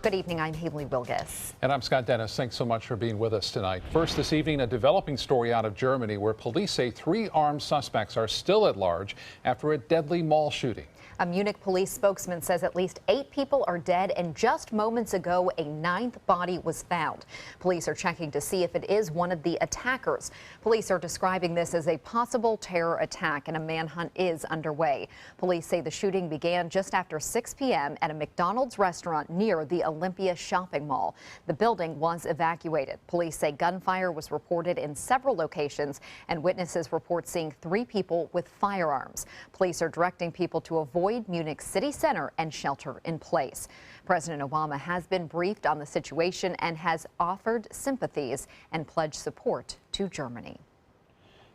Good evening, I'm Haley Wilgus. And I'm Scott Dennis. Thanks so much for being with us tonight. First this evening, a developing story out of Germany where police say 3 armed suspects are still at large after a deadly mall shooting. A Munich police spokesman says at least 8 people are dead, and just moments ago, a 9th body was found. Police are checking to see if it is one of the attackers. Police are describing this as a possible terror attack, and a manhunt is underway. Police say the shooting began just after 6 p.m. at a McDonald's restaurant near the Olympia shopping mall. The building was evacuated. Police say gunfire was reported in several locations, and witnesses report seeing 3 people with firearms. Police are directing people to avoid Munich city center and shelter in place. President Obama has been briefed on the situation and has offered sympathies and pledged support to Germany.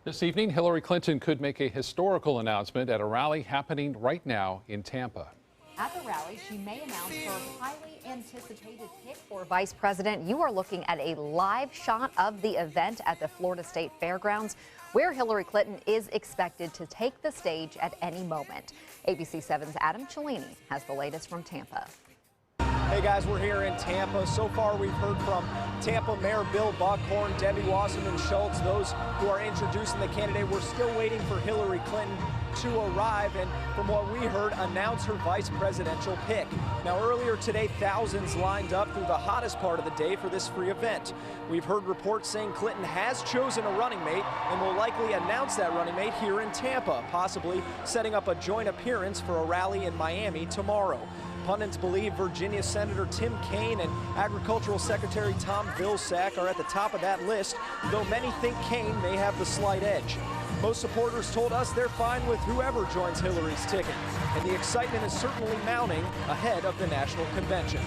This evening, Hillary Clinton could make a historical announcement at a rally happening right now in Tampa. At the rally, she may announce her highly anticipated pick for vice president. You are looking at a live shot of the event at the Florida State Fairgrounds, where Hillary Clinton is expected to take the stage at any moment. ABC 7's Adam Cellini has the latest from Tampa. Hey guys, we're here in Tampa. So far we've heard from Tampa Mayor Bill Buckhorn, Debbie Wasserman Schultz, those who are introducing the candidate. We're still waiting for Hillary Clinton to arrive and, from what we heard, announce her vice presidential pick. Now earlier today, thousands lined up through the hottest part of the day for this free event. We've heard reports saying Clinton has chosen a running mate and will likely announce that running mate here in Tampa, possibly setting up a joint appearance for a rally in Miami tomorrow. Pundits believe Virginia Senator Tim Kaine and Agricultural Secretary Tom Vilsack are at the top of that list, though many think Kaine may have the slight edge. Most supporters told us they're fine with whoever joins Hillary's ticket, and the excitement is certainly mounting ahead of the national convention.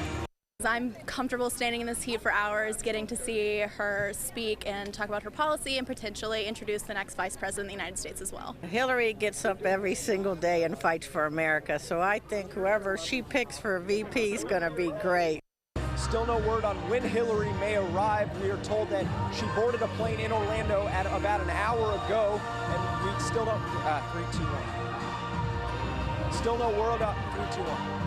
I'm comfortable standing in this heat for hours, getting to see her speak and talk about her policy and potentially introduce the next vice president of the United States as well. Hillary gets up every single day and fights for America, so I think whoever she picks for VP is going to be great. Still no word on when Hillary may arrive. We are told that she boarded a plane in Orlando at about an hour ago, and we still don't. 3, 2, 1. Still no word on 3, 2, 1.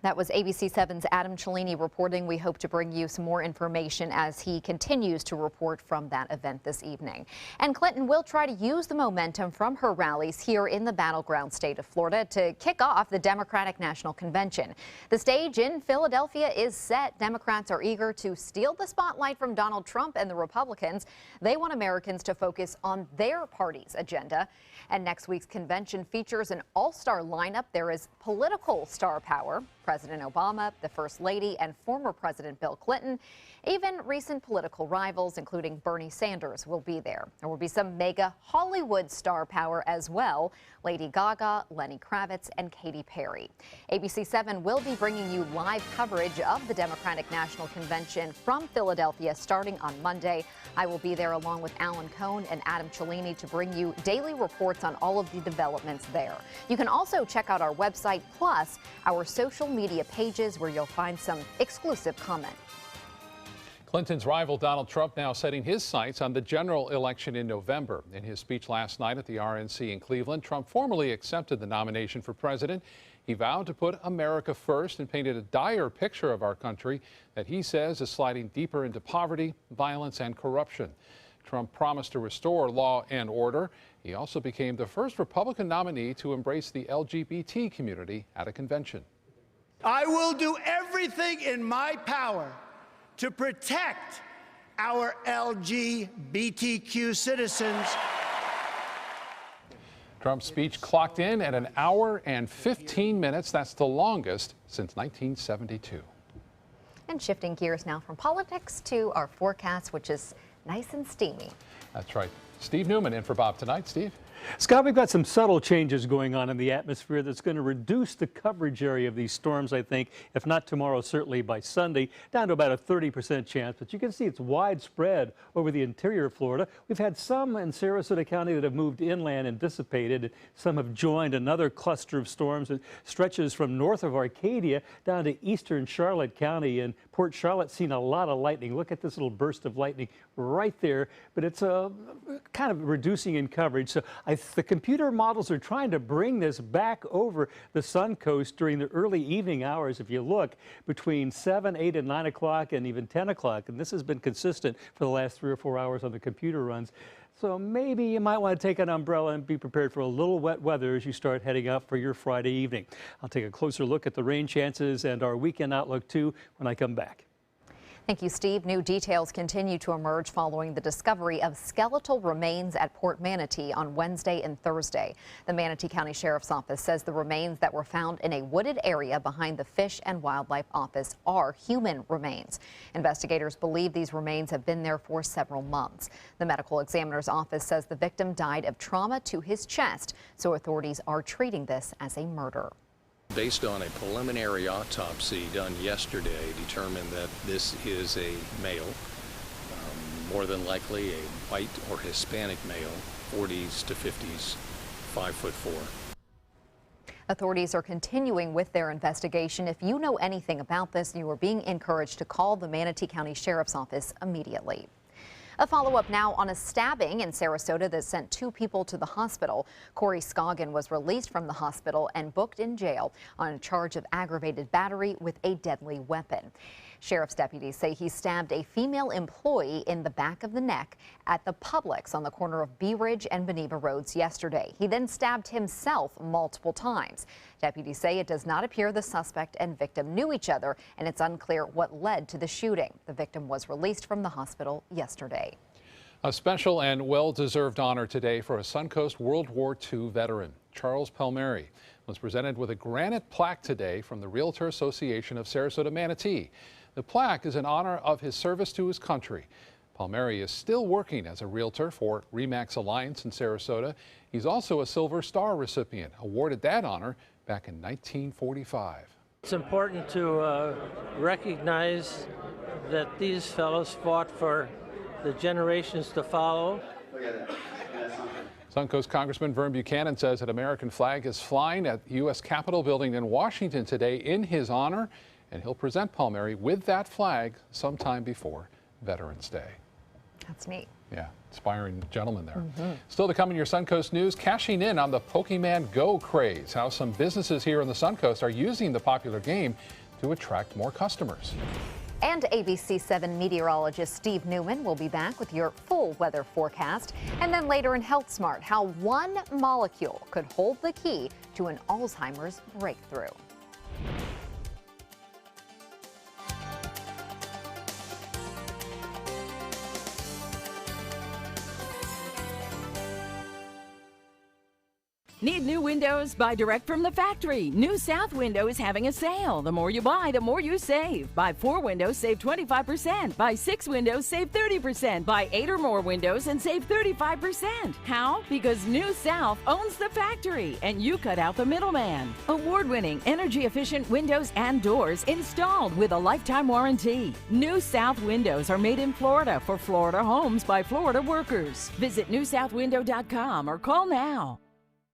That was ABC 7's Adam Cellini reporting. We hope to bring you some more information as he continues to report from that event this evening. And Clinton will try to use the momentum from her rallies here in the battleground state of Florida to kick off the Democratic National Convention. The stage in Philadelphia is set. Democrats are eager to steal the spotlight from Donald Trump and the Republicans. They want Americans to focus on their party's agenda. And next week's convention features an all-star lineup. There is political star power. President Obama, the First Lady, and former President Bill Clinton. Even recent political rivals, including Bernie Sanders, will be there. There will be some mega Hollywood star power as well. Lady Gaga, Lenny Kravitz, and Katy Perry. ABC 7 will be bringing you live coverage of the Democratic National Convention from Philadelphia starting on Monday. I will be there along with Alan Cohn and Adam Cellini to bring you daily reports on all of the developments there. You can also check out our website plus our social media pages where you'll find some exclusive comment. Clinton's rival Donald Trump now setting his sights on the general election in November. In his speech last night at the RNC in Cleveland, Trump formally accepted the nomination for president. He vowed to put America first and painted a dire picture of our country that he says is sliding deeper into poverty, violence, and corruption. Trump promised to restore law and order. He also became the first Republican nominee to embrace the LGBT community at a convention. I will do everything in my power to protect our LGBTQ citizens. Trump's speech clocked in at an hour and 15 minutes. That's the longest since 1972. And shifting gears now from politics to our forecast, which is nice and steamy. That's right. Steve Newman in for Bob tonight. Steve? Scott, we've got some subtle changes going on in the atmosphere that's going to reduce the coverage area of these storms, I think, if not tomorrow, certainly by Sunday, down to about a 30% chance. But you can see it's widespread over the interior of Florida. We've had some in Sarasota County that have moved inland and dissipated. Some have joined another cluster of storms that stretches from north of Arcadia down to eastern Charlotte County. And Port Charlotte's seen a lot of lightning. Look at this little burst of lightning right there. But it's kind of reducing in coverage. So I The computer models are trying to bring this back over the Suncoast during the early evening hours. If you look between 7, 8, and 9 o'clock and even 10 o'clock, and this has been consistent for the last 3 or 4 hours on the computer runs. So maybe you might want to take an umbrella and be prepared for a little wet weather as you start heading out for your Friday evening. I'll take a closer look at the rain chances and our weekend outlook too when I come back. Thank you, Steve. New details continue to emerge following the discovery of skeletal remains at Port Manatee on Wednesday and Thursday. The Manatee County Sheriff's Office says the remains that were found in a wooded area behind the Fish and Wildlife Office are human remains. Investigators believe these remains have been there for several months. The medical examiner's office says the victim died of trauma to his chest, so authorities are treating this as a murder. Based on a preliminary autopsy done yesterday, determined that this is a male, more than likely a white or Hispanic male, 40s to 50s, 5'4". Authorities are continuing with their investigation. If you know anything about this, you are being encouraged to call the Manatee County Sheriff's Office immediately. A follow-up now on a stabbing in Sarasota that sent 2 people to the hospital. Corey Scoggin was released from the hospital and booked in jail on a charge of aggravated battery with a deadly weapon. Sheriff's deputies say he stabbed a female employee in the back of the neck at the Publix on the corner of Bee Ridge and Beneva Roads yesterday. He then stabbed himself multiple times. Deputies say it does not appear the suspect and victim knew each other, and it's unclear what led to the shooting. The victim was released from the hospital yesterday. A special and well-deserved honor today for a Suncoast World War II veteran. Charles Palmieri was presented with a granite plaque today from the Realtor Association of Sarasota Manatee. The plaque is in honor of his service to his country. Palmieri is still working as a realtor for RE/MAX Alliance in Sarasota. He's also a Silver Star recipient, awarded that honor back in 1945. It's important to recognize that these fellows fought for the generations to follow. Suncoast Congressman Vern Buchanan says an American flag is flying at the U.S. Capitol building in Washington today in his honor, and he'll present Palmieri with that flag sometime before Veterans Day. That's neat. Yeah, inspiring gentleman there. Still to come in your Suncoast news, cashing in on the Pokemon Go craze, how some businesses here in the Suncoast are using the popular game to attract more customers. And ABC 7 meteorologist Steve Newman will be back with your full weather forecast. And then later in Health Smart, how one molecule could hold the key to an Alzheimer's breakthrough. Need new windows? Buy direct from the factory. New South Window is having a sale. The more you buy, the more you save. Buy 4 windows, save 25%. Buy 6 windows, save 30%. Buy 8 or more windows and save 35%. How? Because New South owns the factory and you cut out the middleman. Award-winning, energy-efficient windows and doors installed with a lifetime warranty. New South Windows are made in Florida for Florida homes by Florida workers. Visit newsouthwindow.com or call now.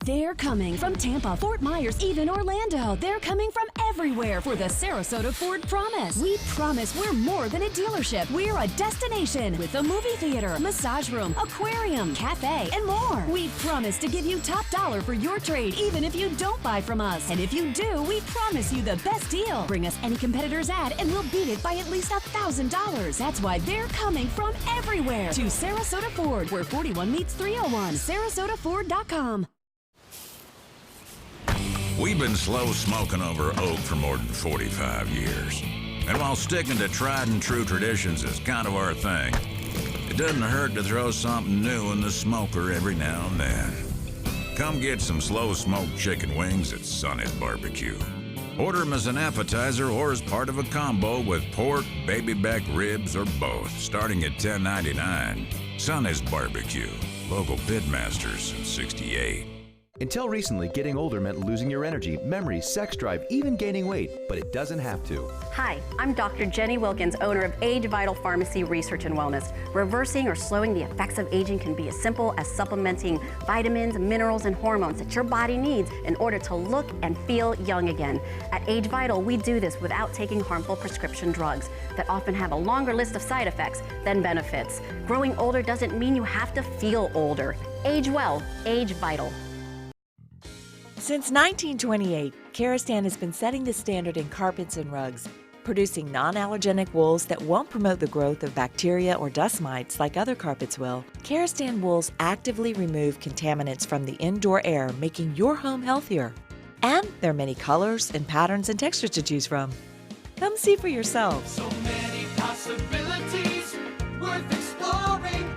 They're coming from Tampa, Fort Myers, even Orlando. They're coming from everywhere for the Sarasota Ford Promise. We promise we're more than a dealership. We're a destination with a movie theater, massage room, aquarium, cafe, and more. We promise to give you top dollar for your trade, even if you don't buy from us. And if you do, we promise you the best deal. Bring us any competitor's ad and we'll beat it by at least $1,000. That's why they're coming from everywhere to Sarasota Ford, where 41 meets 301. SarasotaFord.com. We've been slow smoking over oak for more than 45 years. And while sticking to tried and true traditions is kind of our thing, it doesn't hurt to throw something new in the smoker every now and then. Come get some slow smoked chicken wings at Sonny's Barbecue. Order them as an appetizer or as part of a combo with pork, baby back ribs, or both, starting at $10.99. Sonny's Barbecue, local pitmasters since '68. Until recently, getting older meant losing your energy, memory, sex drive, even gaining weight, but it doesn't have to. Hi, I'm Dr. Jenny Wilkins, owner of Age Vital Pharmacy Research and Wellness. Reversing or slowing the effects of aging can be as simple as supplementing vitamins, minerals, and hormones that your body needs in order to look and feel young again. At Age Vital, we do this without taking harmful prescription drugs that often have a longer list of side effects than benefits. Growing older doesn't mean you have to feel older. Age well, age vital. Since 1928, Karastan has been setting the standard in carpets and rugs, producing non-allergenic wools that won't promote the growth of bacteria or dust mites like other carpets will. Karastan wools actively remove contaminants from the indoor air, making your home healthier. And there are many colors and patterns and textures to choose from. Come see for yourselves. So many possibilities worth exploring.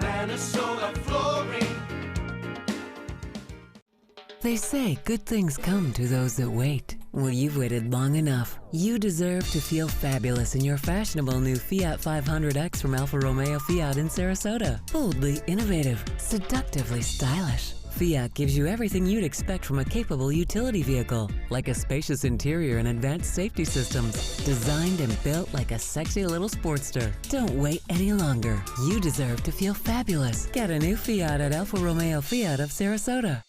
Minnesota Flooring. They say good things come to those that wait. Well, you've waited long enough. You deserve to feel fabulous in your fashionable new Fiat 500X from Alfa Romeo Fiat in Sarasota. Boldly innovative, seductively stylish. Fiat gives you everything you'd expect from a capable utility vehicle, like a spacious interior and advanced safety systems, designed and built like a sexy little Sportster. Don't wait any longer. You deserve to feel fabulous. Get a new Fiat at Alfa Romeo Fiat of Sarasota.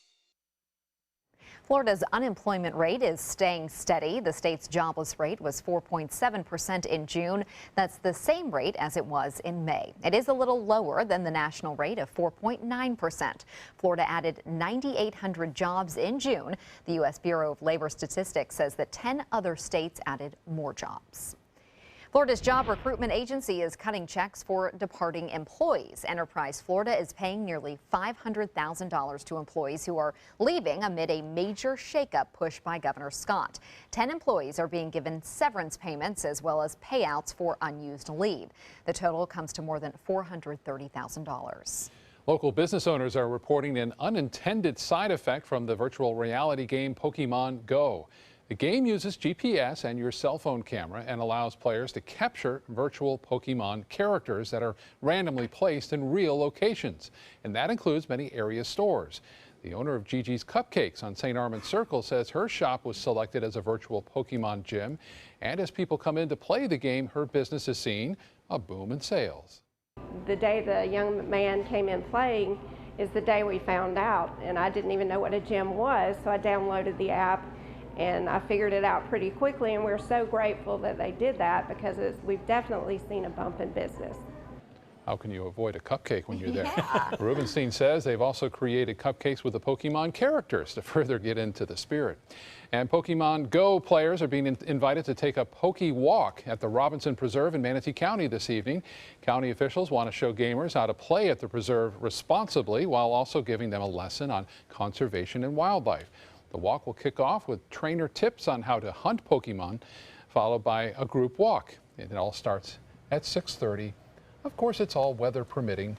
Florida's unemployment rate is staying steady. The state's jobless rate was 4.7% in June. That's the same rate as it was in May. It is a little lower than the national rate of 4.9%. Florida added 9,800 jobs in June. The U.S. Bureau of Labor Statistics says that 10 other states added more jobs. Florida's job recruitment agency is cutting checks for departing employees. Enterprise Florida is paying nearly $500,000 to employees who are leaving amid a major shakeup pushed by Governor Scott. 10 employees are being given severance payments as well as payouts for unused leave. The total comes to more than $430,000. Local business owners are reporting an unintended side effect from the virtual reality game Pokemon Go. The game uses GPS and your cell phone camera and allows players to capture virtual Pokemon characters that are randomly placed in real locations. And that includes many area stores. The owner of Gigi's Cupcakes on St. Armand Circle says her shop was selected as a virtual Pokemon gym. And as people come in to play the game, her business is seeing a boom in sales. The day the young man came in playing is the day we found out. And I didn't even know what a gym was, so I downloaded the app. And I figured it out pretty quickly, and we're so grateful that they did that because we've definitely seen a bump in business. How can you avoid a cupcake when you're there? Rubenstein says they've also created cupcakes with the Pokemon characters to further get into the spirit. And Pokemon Go players are being invited to take a Poke Walk at the Robinson Preserve in Manatee County this evening. County officials want to show gamers how to play at the preserve responsibly while also giving them a lesson on conservation and wildlife. The walk will kick off with trainer tips on how to hunt Pokemon, followed by a group walk. It all starts at 6:30. Of course, it's all weather permitting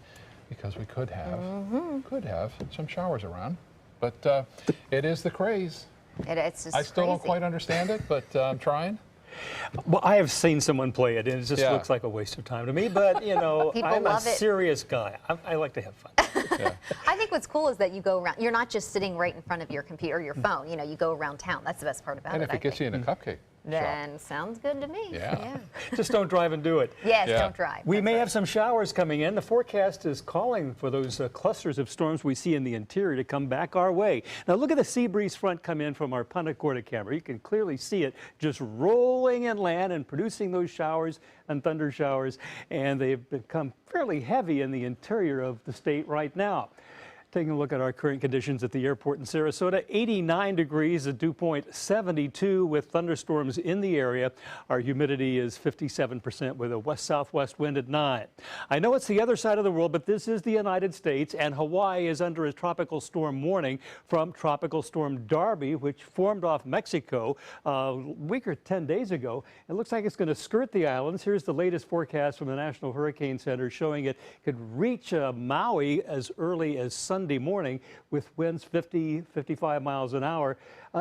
because we could have some showers around. But it is the craze. It's just I still don't crazy. quite understand it, but I'm trying. Well, I have seen someone play it, and it just looks like a waste of time to me. But, you know, I'm a serious guy. I like to have fun. I think what's cool is that you go around. You're not just sitting right in front of your computer or your phone. You know, you go around town. That's the best part about it. And if it gets you in a cupcake then sounds good to me. Yeah. Just don't drive and do it. Yes, don't drive. We may have some showers coming in. The forecast is calling for those clusters of storms we see in the interior to come back our way. Now look at the sea breeze front come in from our Punta Gorda camera. You can clearly see it just rolling inland and producing those showers and thunder showers. And they've become fairly heavy in the interior of the state right now. Taking a look at our current conditions at the airport in Sarasota, 89 degrees, the dew point 72 with thunderstorms in the area. Our humidity is 57% with a west-southwest wind at 9. I know it's the other side of the world, but this is the United States, and Hawaii is under a tropical storm warning from Tropical Storm Darby, which formed off Mexico a week or 10 days ago. It looks like it's going to skirt the islands. Here's the latest forecast from the National Hurricane Center showing it could reach Maui as early as Sunday morning with winds 50, 55 miles an hour.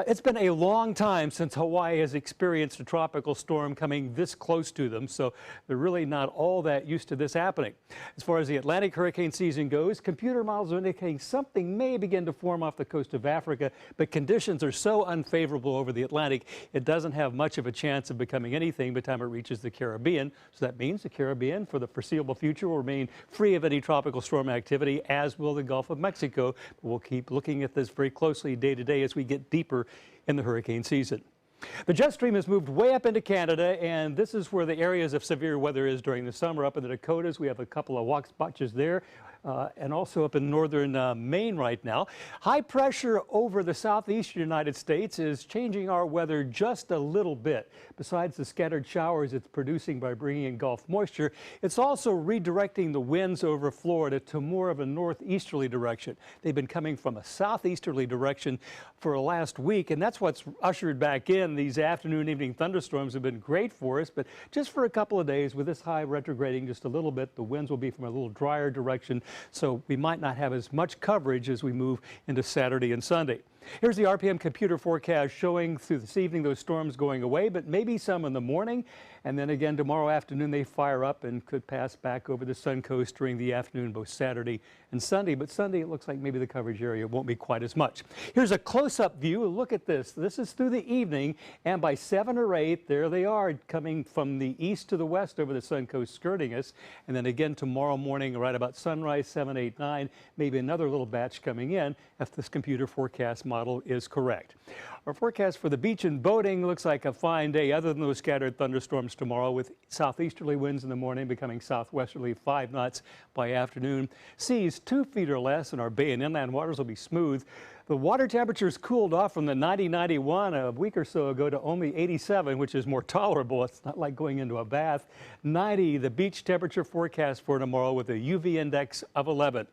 It's been a long time since Hawaii has experienced a tropical storm coming this close to them, so they're really not all that used to this happening. As far as the Atlantic hurricane season goes, computer models are indicating something may begin to form off the coast of Africa, but conditions are so unfavorable over the Atlantic, it doesn't have much of a chance of becoming anything by the time it reaches the Caribbean. So that means the Caribbean, for the foreseeable future, will remain free of any tropical storm activity, as will the Gulf of Mexico. But we'll keep looking at this very closely day to day as we get deeper in the hurricane season. The jet stream has moved way up into Canada, and this is where the areas of severe weather is during the summer. Up in the Dakotas, we have a couple of walk spotches there. and also up in northern Maine right now. High pressure over the southeastern United States is changing our weather just a little bit. Besides the scattered showers it's producing by bringing in Gulf moisture, it's also redirecting the winds over Florida to more of a northeasterly direction. They've been coming from a southeasterly direction for the last week, and that's what's ushered back in. These afternoon, evening thunderstorms have been great for us, but just for a couple of days with this high retrograding just a little bit, the winds will be from a little drier direction, so we might not have as much coverage as we move into Saturday and Sunday. Here's the RPM computer forecast showing through this evening those storms going away, but maybe some in the morning. And then again tomorrow afternoon they fire up and could pass back over the Sun Coast during the afternoon, both Saturday and Sunday. But Sunday it looks like maybe the coverage area won't be quite as much. Here's a close-up view. Look at this. This is through the evening, and by 7 or 8 there they are coming from the east to the west over the Sun Coast, skirting us. And then again tomorrow morning right about sunrise, 7, 8, 9, maybe another little batch coming in if this computer forecast model is correct. Our forecast for the beach and boating looks like a fine day other than those scattered thunderstorms tomorrow, with southeasterly winds in the morning becoming southwesterly 5 knots by afternoon. Seas 2 feet or less, and our bay and inland waters will be smooth. The water temperatures cooled off from the 90-91 a week or so ago to only 87, which is more tolerable. It's not like going into a bath. 90, the beach temperature forecast for tomorrow with a UV index of 11.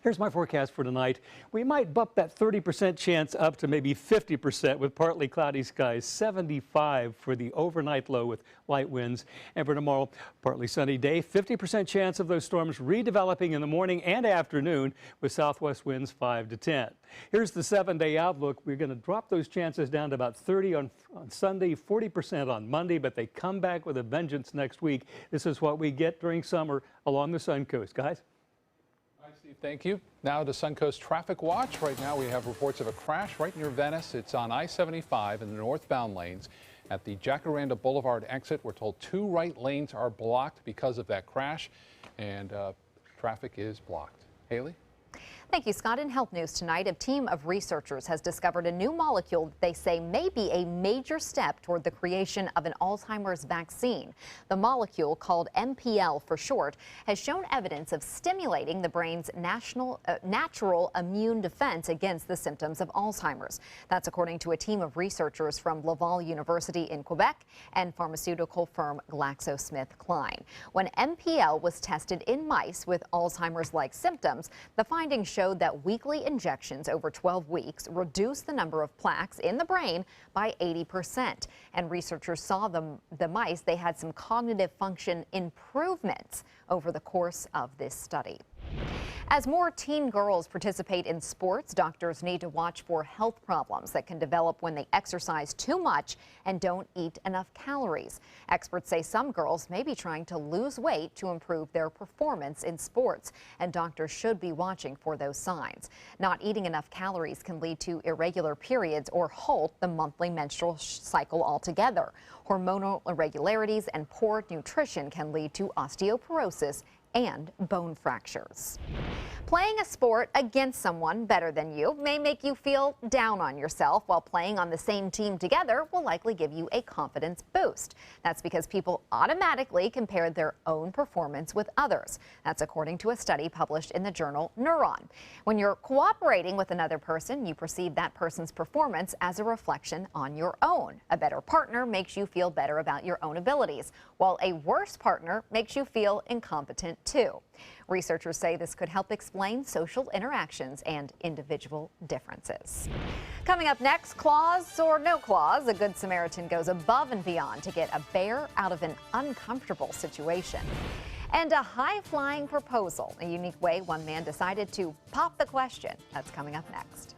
Here's my forecast for tonight. We might bump that 30% chance up to maybe 50% with partly cloudy skies. 75 for the overnight low with light winds. And for tomorrow, partly sunny day. 50% chance of those storms redeveloping in the morning and afternoon with southwest winds 5 to 10. Here's the 7-day outlook. We're going to drop those chances down to about 30 on Sunday, 40% on Monday, but they come back with a vengeance next week. This is what we get during summer along the Sun Coast. Guys? Thank you. Now to Suncoast Traffic Watch. Right now we have reports of a crash right near Venice. It's on I-75 in the northbound lanes. At the Jacaranda Boulevard exit, we're told 2 right lanes are blocked because of that crash, and traffic is blocked. Haley? Thank you, Scott. In health news tonight, a team of researchers has discovered a new molecule that they say may be a major step toward the creation of an Alzheimer's vaccine. The molecule, called MPL for short, has shown evidence of stimulating the brain's natural immune defense against the symptoms of Alzheimer's. That's according to a team of researchers from Laval University in Quebec and pharmaceutical firm GlaxoSmithKline. When MPL was tested in mice with Alzheimer's-like symptoms, the findings showed that weekly injections over 12 weeks reduced the number of plaques in the brain by 80%. And researchers saw the mice, they had some cognitive function improvements over the course of this study. As more teen girls participate in sports, doctors need to watch for health problems that can develop when they exercise too much and don't eat enough calories. Experts say some girls may be trying to lose weight to improve their performance in sports, and doctors should be watching for those signs. Not eating enough calories can lead to irregular periods or halt the monthly menstrual cycle altogether. Hormonal irregularities and poor nutrition can lead to osteoporosis and bone fractures. Playing a sport against someone better than you may make you feel down on yourself, while playing on the same team together will likely give you a confidence boost. That's because people automatically compare their own performance with others. That's according to a study published in the journal Neuron. When you're cooperating with another person, you perceive that person's performance as a reflection on your own. A better partner makes you feel better about your own abilities, while a worse partner makes you feel incompetent too. Researchers say this could help explain social interactions and individual differences. Coming up next, claws or no claws, a Good Samaritan goes above and beyond to get a bear out of an uncomfortable situation. And a high-flying proposal, a unique way one man decided to pop the question. That's coming up next.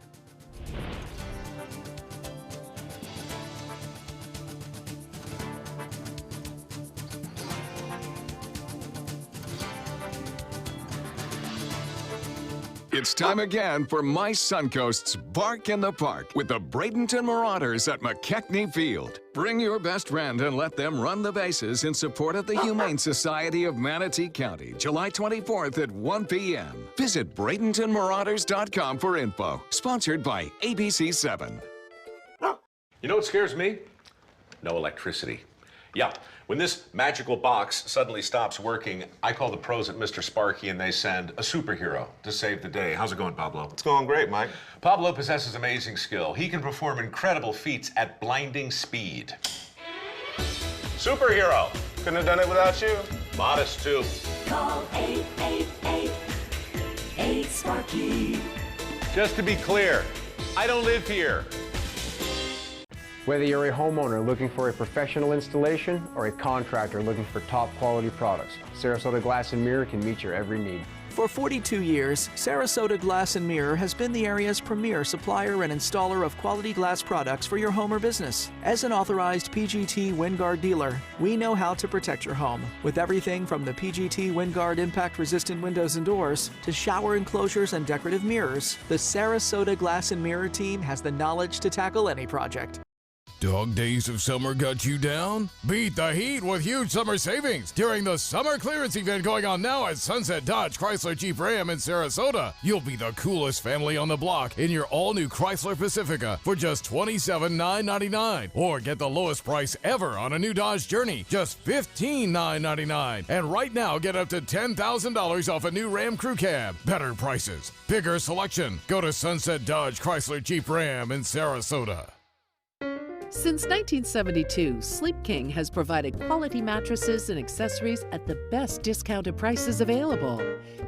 It's time again for My Suncoast's Bark in the Park with the Bradenton Marauders at McKechnie Field. Bring your best friend and let them run the bases in support of the Humane Society of Manatee County, July 24th at 1 p.m. Visit BradentonMarauders.com for info. Sponsored by ABC7. You know what scares me? No electricity. Yep. When this magical box suddenly stops working, I call the pros at Mr. Sparky and they send a superhero to save the day. How's it going, Pablo? It's going great, Mike. Pablo possesses amazing skill. He can perform incredible feats at blinding speed. Superhero. Couldn't have done it without you. Modest, too. Call 888-8-SPARKY. Just to be clear, I don't live here. Whether you're a homeowner looking for a professional installation or a contractor looking for top quality products, Sarasota Glass and Mirror can meet your every need. For 42 years, Sarasota Glass and Mirror has been the area's premier supplier and installer of quality glass products for your home or business. As an authorized PGT WinGuard dealer, we know how to protect your home with everything from the PGT WinGuard impact-resistant windows and doors to shower enclosures and decorative mirrors. The Sarasota Glass and Mirror team has the knowledge to tackle any project. Dog days of summer got you down? Beat the heat with huge summer savings during the summer clearance event going on now at Sunset Dodge Chrysler Jeep Ram in Sarasota. You'll be the coolest family on the block in your all-new Chrysler Pacifica for just $27,999. Or get the lowest price ever on a new Dodge Journey, just $15,999. And right now, get up to $10,000 off a new Ram Crew Cab. Better prices, bigger selection. Go to Sunset Dodge Chrysler Jeep Ram in Sarasota. Since 1972, Sleep King has provided quality mattresses and accessories at the best discounted prices available.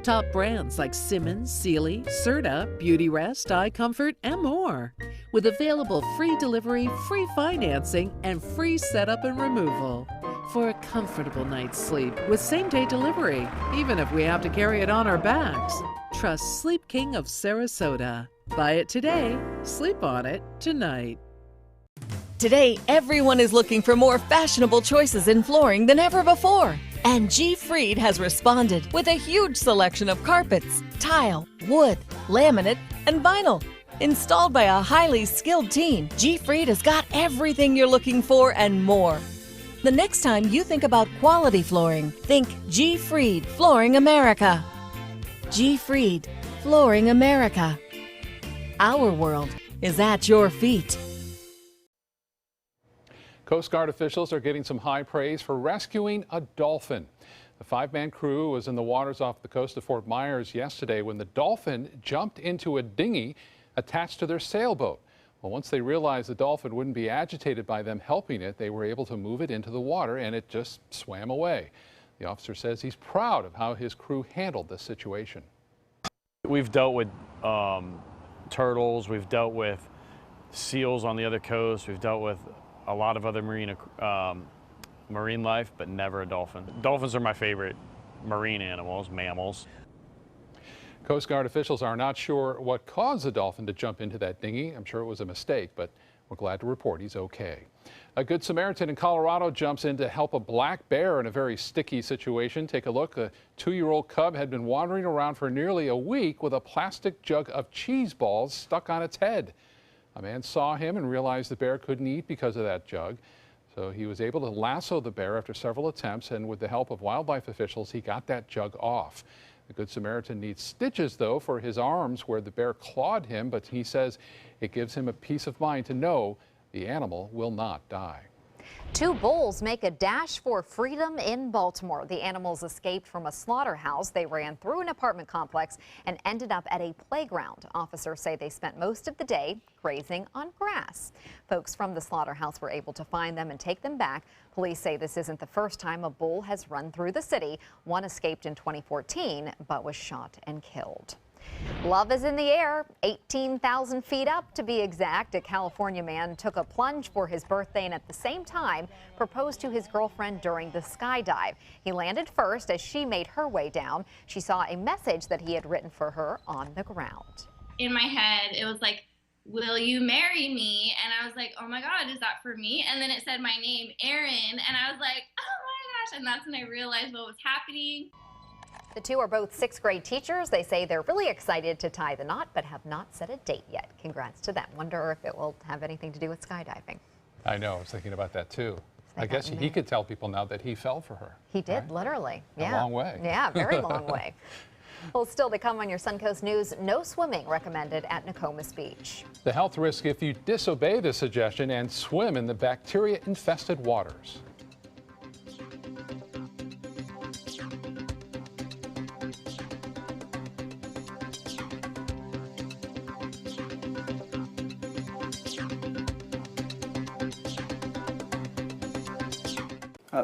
Top brands like Simmons, Sealy, Serta, Beautyrest, iComfort, and more. With available free delivery, free financing, and free setup and removal. For a comfortable night's sleep with same-day delivery, even if we have to carry it on our backs. Trust Sleep King of Sarasota. Buy it today, sleep on it tonight. Today, everyone is looking for more fashionable choices in flooring than ever before. And G. Fried has responded with a huge selection of carpets, tile, wood, laminate, and vinyl. Installed by a highly skilled team, G. Fried has got everything you're looking for and more. The next time you think about quality flooring, think G. Fried Flooring America. G. Fried Flooring America. Our world is at your feet. Coast Guard officials are getting some high praise for rescuing a dolphin. The 5-man crew was in the waters off the coast of Fort Myers yesterday when the dolphin jumped into a dinghy attached to their sailboat. Well, once they realized the dolphin wouldn't be agitated by them helping it, they were able to move it into the water and it just swam away. The officer says he's proud of how his crew handled this situation. We've dealt with turtles, we've dealt with seals on the other coast, we've dealt with a lot of other marine life, but never a dolphin. Dolphins are my favorite marine animals, mammals. Coast Guard officials are not sure what caused the dolphin to jump into that dinghy. I'm sure it was a mistake, but we're glad to report he's okay. A Good Samaritan in Colorado jumps in to help a black bear in a very sticky situation. Take a look. A 2-year-old cub had been wandering around for nearly a week with a plastic jug of cheese balls stuck on its head. A man saw him and realized the bear couldn't eat because of that jug. So he was able to lasso the bear after several attempts, and with the help of wildlife officials, he got that jug off. The Good Samaritan needs stitches, though, for his arms where the bear clawed him, but he says it gives him a peace of mind to know the animal will not die. 2 bulls make a dash for freedom in Baltimore. The animals escaped from a slaughterhouse. They ran through an apartment complex and ended up at a playground. Officers say they spent most of the day grazing on grass. Folks from the slaughterhouse were able to find them and take them back. Police say this isn't the first time a bull has run through the city. One escaped in 2014 but was shot and killed. Love is in the air, 18,000 feet up to be exact. A California man took a plunge for his birthday and at the same time proposed to his girlfriend during the skydive. He landed first as she made her way down. She saw a message that he had written for her on the ground. In my head, it was like, "Will you marry me?" And I was like, oh my God, is that for me? And then it said my name, Erin, and I was like, oh my gosh. And that's when I realized what was happening. The 2 are both 6th grade teachers. They say they're really excited to tie the knot, but have not set a date yet. Congrats to them. Wonder if it will have anything to do with skydiving. I know, I was thinking about that too. I guess he could tell people now that he fell for her. He did, literally. Yeah. A long way. Yeah, very long way. Well, still to come on your Suncoast News, no swimming recommended at Nokomis Beach. The health risk if you disobey the suggestion and swim in the bacteria-infested waters.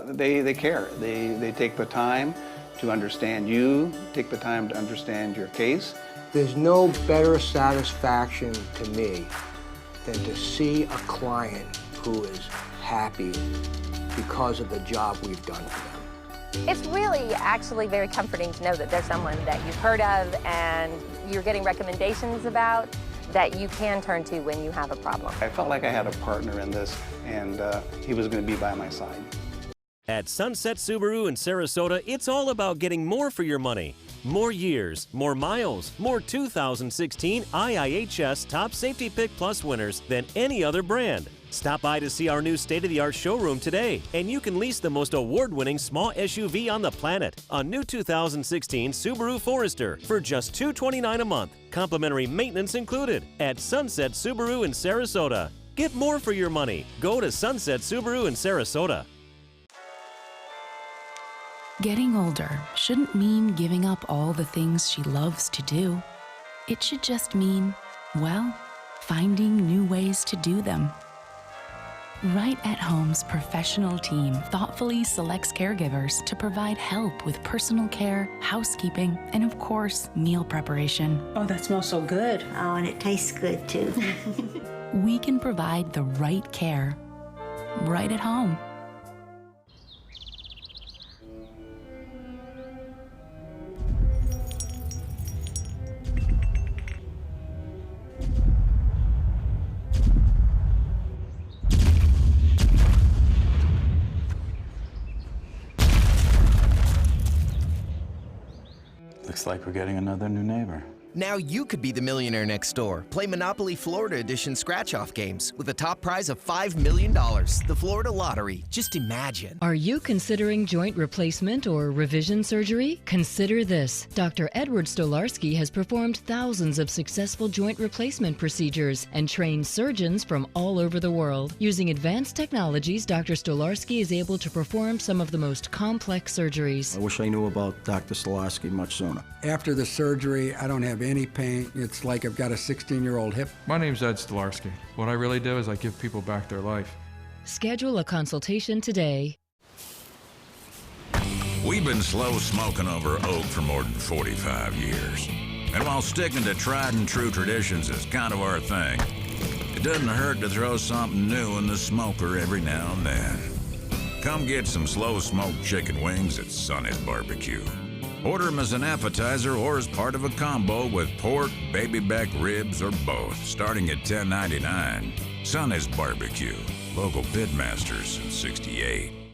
they care. They take the time to understand you, take the time to understand your case. There's no better satisfaction to me than to see a client who is happy because of the job we've done for them. It's really actually very comforting to know that there's someone that you've heard of and you're getting recommendations about that you can turn to when you have a problem. I felt like I had a partner in this, and he was going to be by my side. At Sunset Subaru in Sarasota, it's all about getting more for your money. More years, more miles, more 2016 IIHS Top Safety Pick Plus winners than any other brand. Stop by to see our new state-of-the-art showroom today, and you can lease the most award-winning small SUV on the planet, a new 2016 Subaru Forester, for just $229 a month. Complimentary maintenance included at Sunset Subaru in Sarasota. Get more for your money. Go to Sunset Subaru in Sarasota. Getting older shouldn't mean giving up all the things she loves to do. It should just mean, well, finding new ways to do them. Right at Home's professional team thoughtfully selects caregivers to provide help with personal care, housekeeping, and of course, meal preparation. Oh, that smells so good. Oh, and it tastes good too. We can provide the right care right at home. Looks like we're getting another new neighbor. Now you could be the millionaire next door. Play Monopoly Florida Edition scratch-off games with a top prize of $5 million. The Florida Lottery. Just imagine. Are you considering joint replacement or revision surgery? Consider this. Dr. Edward Stolarski has performed thousands of successful joint replacement procedures and trained surgeons from all over the world. Using advanced technologies, Dr. Stolarski is able to perform some of the most complex surgeries. I wish I knew about Dr. Stolarski much sooner. After the surgery, I don't have any pain. It's like I've got a 16-year-old hip. My name's Ed Stolarski. What I really do is I give people back their life. Schedule a consultation today. We've been slow smoking over oak for more than 45 years. And while sticking to tried and true traditions is kind of our thing, it doesn't hurt to throw something new in the smoker every now and then. Come get some slow smoked chicken wings at Sonny's Barbecue. Order them as an appetizer or as part of a combo with pork, baby back ribs, or both, starting at $10.99. Sonny's Barbecue, local pitmasters since '68.